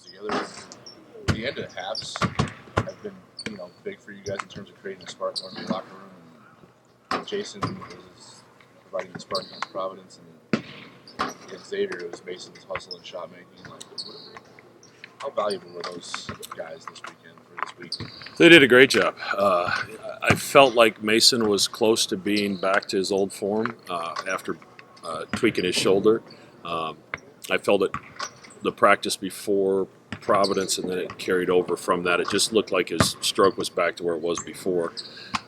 together. The end of the halves have been, big for you guys in terms of creating a spark in your locker room. And Jason was providing the spark against Providence, and against Xavier, it was Mason's hustle and shot making. How valuable were those guys this weekend for this week? They did a great job. I felt like Mason was close to being back to his old form after tweaking his shoulder. I felt it the practice before Providence, and then it carried over from that. It just looked like his stroke was back to where it was before.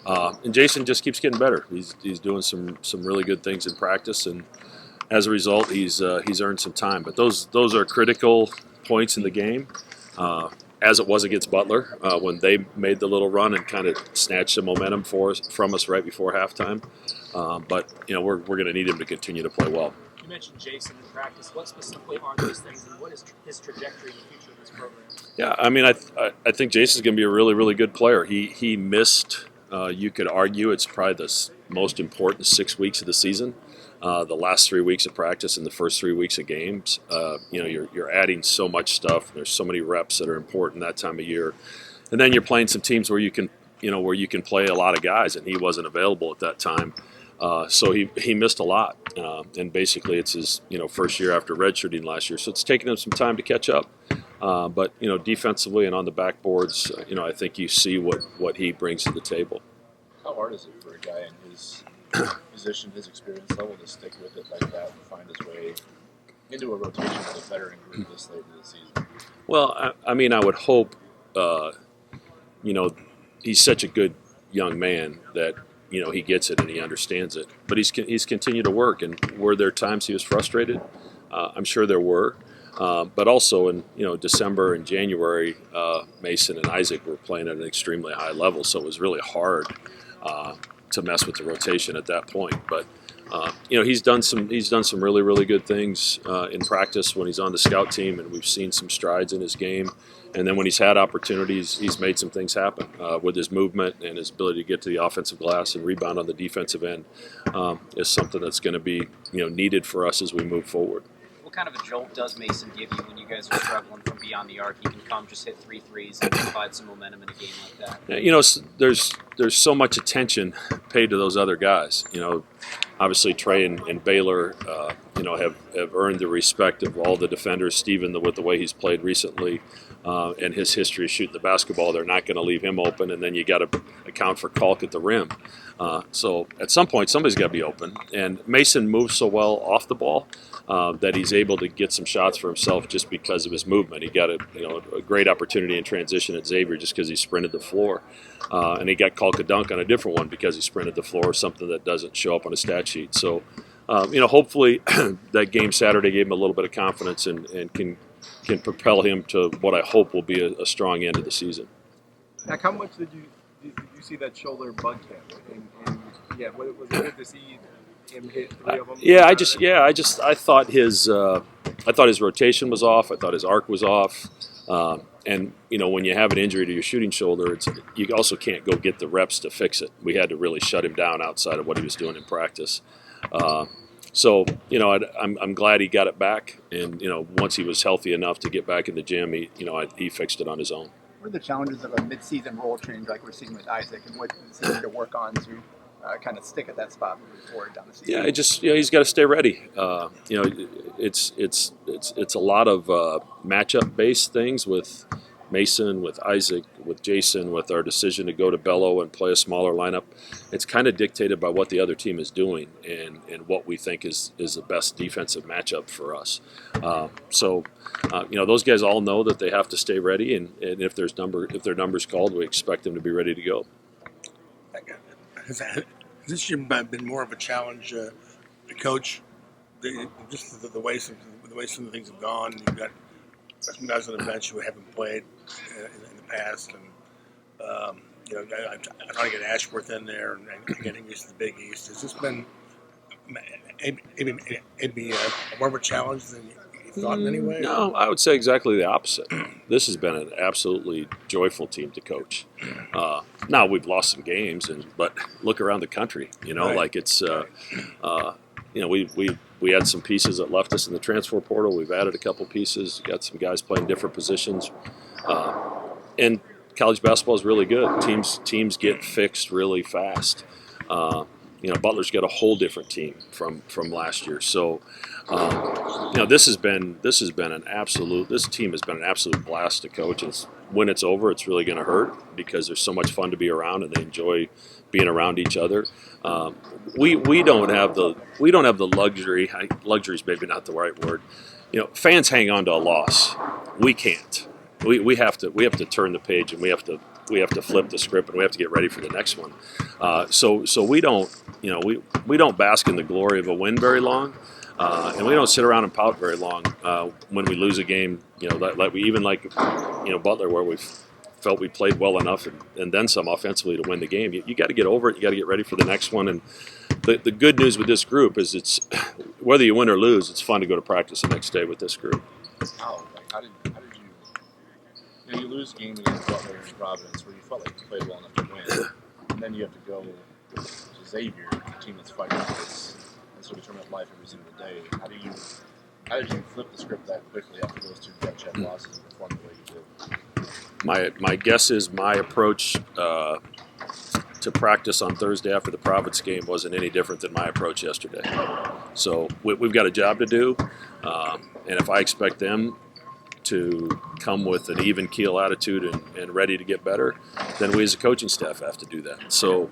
And Jason just keeps getting better. He's doing some really good things in practice, and as a result, he's earned some time. But those are critical points in the game, as it was against Butler when they made the little run and kind of snatched some momentum from us right before halftime. But we're going to need him to continue to play well. You mentioned Jason in practice. What specifically are those things, and what is his trajectory in the future of this program? Yeah, I mean, I think Jason's going to be a really, really good player. He missed, you could argue, it's probably the most important 6 weeks of the season. The last 3 weeks of practice and the first 3 weeks of games. You're adding so much stuff. There's so many reps that are important that time of year, and then you're playing some teams where you can play a lot of guys, and he wasn't available at that time. So he missed a lot, and basically it's his first year after redshirting last year. So it's taken him some time to catch up. But defensively and on the backboards, I think you see what he brings to the table. How hard is it for a guy in his position, his experience level, to stick with it like that and find his way into a rotation with a veteran group this late in the season? Well, I mean, I would hope, he's such a good young man that he gets it and he understands it. But he's continued to work, and were there times he was frustrated? I'm sure there were. But also in December and January, Mason and Isaac were playing at an extremely high level, so it was really hard to mess with the rotation at that point. But he's done some really, really good things in practice when he's on the scout team, and we've seen some strides in his game. And then when he's had opportunities, he's made some things happen with his movement and his ability to get to the offensive glass and rebound on the defensive end is something that's going to be needed for us as we move forward. What kind of a jolt does Mason give you when you guys are struggling from beyond the arc? He can come, just hit 3 threes, and provide some momentum in a game like that. Yeah, there's so much attention paid to those other guys. Obviously Trey and Baylor, have earned the respect of all the defenders. Steven, with the way he's played recently, and his history of shooting the basketball, they're not going to leave him open. And then you got to account for Kalk at the rim. So at some point, somebody's got to be open. And Mason moves so well off the ball that he's able to get some shots for himself just because of his movement. He got a great opportunity in transition at Xavier just because he sprinted the floor. And he got Kalk a dunk on a different one because he sprinted the floor, something that doesn't show up on a stat sheet. So, hopefully that game Saturday gave him a little bit of confidence and can propel him to what I hope will be a strong end of the season. Now, how much did you see that shoulder bug him? And was it good to see him hit 3 of them? I thought his rotation was off. I thought his arc was off. And when you have an injury to your shooting shoulder, you also can't go get the reps to fix it. We had to really shut him down outside of what he was doing in practice. So I'm glad he got it back, and once he was healthy enough to get back in the gym, he fixed it on his own. What are the challenges of a mid-season role change like we're seeing with Isaac, and what does he need to work on to kind of stick at that spot moving forward down the season? Yeah, he's got to stay ready. It's a lot of matchup-based things with Mason, with Isaac, with Jason, with our decision to go to Bello and play a smaller lineup. It's kind of dictated by what the other team is doing and what we think is the best defensive matchup for us. So those guys all know that they have to stay ready, and if their number's called, we expect them to be ready to go. Has this year been more of a challenge to coach? Just the way some of the things have gone. You've got some guys on the bench who haven't played in the past, and I'm trying to get Ashworth in there and getting used to the Big East. Has this been maybe more of a challenge than you thought in any way? No, I would say exactly the opposite. This has been an absolutely joyful team to coach. Now we've lost some games, but look around the country. Right. Like it's. we had some pieces that left us in the transfer portal. We've added a couple pieces. Got some guys playing different positions, and college basketball is really good. Teams get fixed really fast. Butler's got a whole different team from last year. So, this team has been an absolute blast to coach. When it's over, it's really going to hurt because there's so much fun to be around, and they enjoy being around each other. We don't have the luxury. Luxury is maybe not the right word. Fans hang on to a loss. We can't. We have to turn the page, and we have to flip the script, and we have to get ready for the next one. So we don't bask in the glory of a win very long, and we don't sit around and pout very long when we lose a game. Butler, where we felt we played well enough and then some offensively to win the game. You got to get over it. You got to get ready for the next one. And the good news with this group is it's whether you win or lose, it's fun to go to practice the next day with this group. How did you lose a game against Butler and Providence where you felt like you played well enough to win, and then you have to go to Xavier, a team that's fighting for this determinant life every single day. How did you flip the script that quickly after those two gut check losses and perform the way you did? My guess is my approach to practice on Thursday after the Providence game wasn't any different than my approach yesterday. So we've got a job to do, and if I expect them to come with an even keel attitude and ready to get better, then we as a coaching staff have to do that. So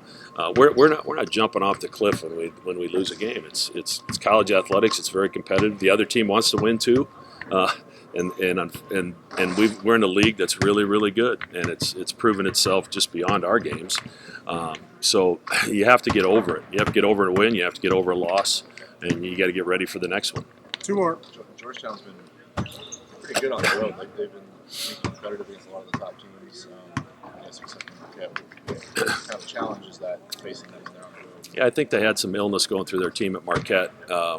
we're not jumping off the cliff when we lose a game. It's college athletics. It's very competitive. The other team wants to win too, and we're in a league that's really, really good, and it's proven itself just beyond our games. So you have to get over it. You have to get over a win. You have to get over a loss, and you got to get ready for the next one. Two more. Georgetown's been pretty good on the road. They've been making competitive against a lot of the top teams. I guess except for Marquette. What kind of challenge is that facing them when they're on the road? Yeah, I think they had some illness going through their team at Marquette,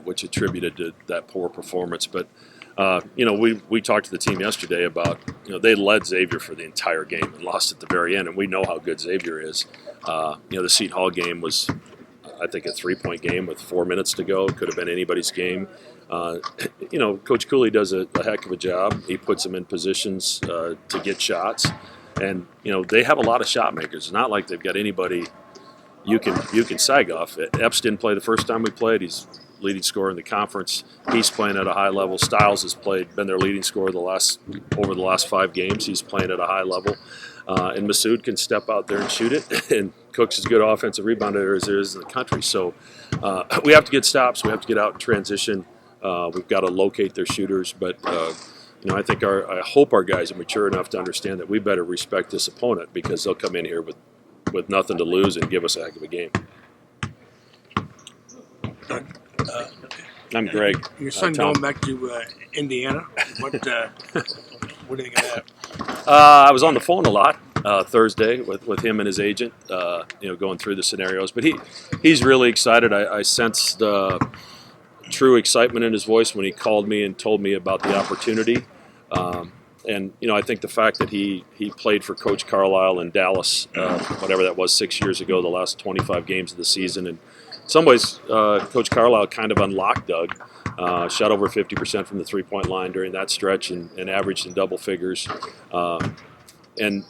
which attributed to that poor performance. But we talked to the team yesterday about they led Xavier for the entire game and lost at the very end, and we know how good Xavier is. The Seton Hall game was, I think, a 3-point game with 4 minutes to go. It could have been anybody's game. Coach Cooley does a heck of a job. He puts them in positions to get shots, and they have a lot of shot makers. It's not like they've got anybody you can sag off. Epps didn't play the first time we played. He's leading scorer in the conference. He's playing at a high level. Stiles has been their leading scorer over the last 5 games. He's playing at a high level. And Masood can step out there and shoot it, and Cook's as good offensive rebounder as there is in the country. So we have to get stops. We have to get out and transition. We've got to locate their shooters, but I hope our guys are mature enough to understand that we better respect this opponent because they'll come in here with nothing to lose and give us a heck of a game. I'm Greg. Your son Tom. going back to Indiana. What do you think of that? I was on the phone a lot Thursday with him and his agent, going through the scenarios. But he's really excited. I sensed true excitement in his voice when he called me and told me about the opportunity. I think the fact that he played for Coach Carlisle in Dallas, whatever that was, 6 years ago, the last 25 games of the season, and in some ways, Coach Carlisle kind of unlocked Doug. Shot over 50% from the three-point line during that stretch and averaged in double figures. Then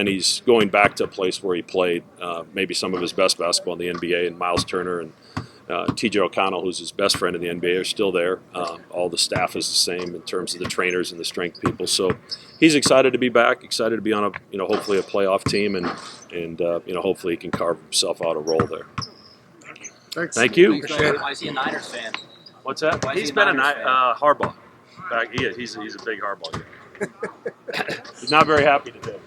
he's going back to a place where he played maybe some of his best basketball in the NBA, and Miles Turner and T.J. O'Connell, who's his best friend in the NBA, are still there. All the staff is the same in terms of the trainers and the strength people. So he's excited to be back, excited to be on hopefully a playoff team, and hopefully he can carve himself out a role there. Thanks. Thank you. Why is he a Niners fan? What's that? Why is He's he been a a Niners fan? Harbaugh. He's a big Harbaugh guy. He's not very happy today.